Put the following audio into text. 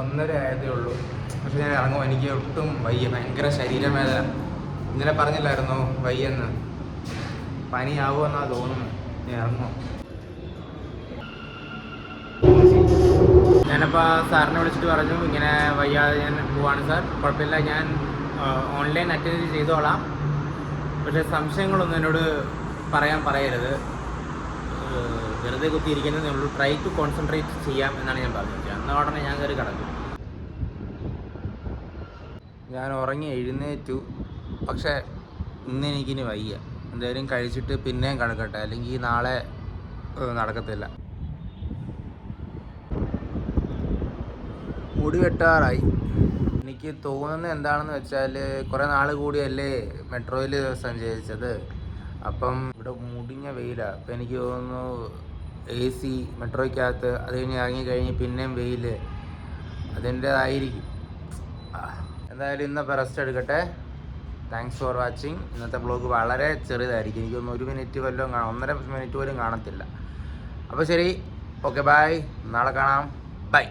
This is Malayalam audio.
1:30 ആയതേ ഉള്ളൂ. പക്ഷെ ഞാൻ ഇറങ്ങും, എനിക്ക് ഒട്ടും വയ്യ, ഭയങ്കര ശരീരവേദന. ഇന്നലെ പറഞ്ഞില്ലായിരുന്നോ വയ്യെന്ന്, പനിയാവുമെന്നാ തോന്നുന്നു. ഞാൻ ഇറങ്ങും. ഞാനപ്പോൾ സാറിനെ വിളിച്ചിട്ട് പറഞ്ഞു ഇങ്ങനെ വയ്യാതെ ഞാൻ പോവാണ് സാർ, കുഴപ്പമില്ല, ഞാൻ ഓൺലൈൻ അറ്റൻഡ് ചെയ്തോളാം, പക്ഷേ സംശയങ്ങളൊന്നും എന്നോട് പറയരുത്, വെറുതെ കുത്തിയിരിക്കുന്നതേ ഉള്ളൂ, ട്രൈ ടു കോൺസെൻട്രേറ്റ് ചെയ്യാം എന്നാണ് ഞാൻ പറഞ്ഞത്. എന്നാൽ ഉടനെ ഞാൻ കയറി കിടക്കും. ഞാൻ ഉറങ്ങി എഴുന്നേറ്റു, പക്ഷേ ഇന്ന് എനിക്കിനി വയ്യ. എന്തായാലും കഴിച്ചിട്ട് പിന്നെയും കിടക്കട്ടെ, അല്ലെങ്കിൽ നാളെ നടക്കത്തില്ല. മുടി വെട്ടാറായി. എനിക്ക് തോന്നുന്നത് എന്താണെന്ന് വെച്ചാൽ, കുറേ നാൾ കൂടിയല്ലേ മെട്രോയിൽ സഞ്ചരിച്ചത്, അപ്പം ഇവിടെ മുടിഞ്ഞ വെയിലാണ്. അപ്പം എനിക്ക് തോന്നുന്നു AC മെട്രോയ്ക്കകത്ത്, അത് കഴിഞ്ഞ് ഇറങ്ങിക്കഴിഞ്ഞ് പിന്നെയും വെയിൽ, അതിൻ്റേതായിരിക്കും. എന്തായാലും ഇന്നപ്പോൾ റെസ്റ്റ് എടുക്കട്ടെ. Thanks for watching. ഇന്നത്തെ വ്ളോഗ് വളരെ ചെറുതായിരിക്കും, എനിക്കൊന്ന് 1 മിനിറ്റ് വല്ലതും 1.5 മിനിറ്റ് പോലും കാണത്തില്ല. അപ്പോൾ ശരി, ഓക്കെ, ബൈ, നാളെ കാണാം, ബൈ.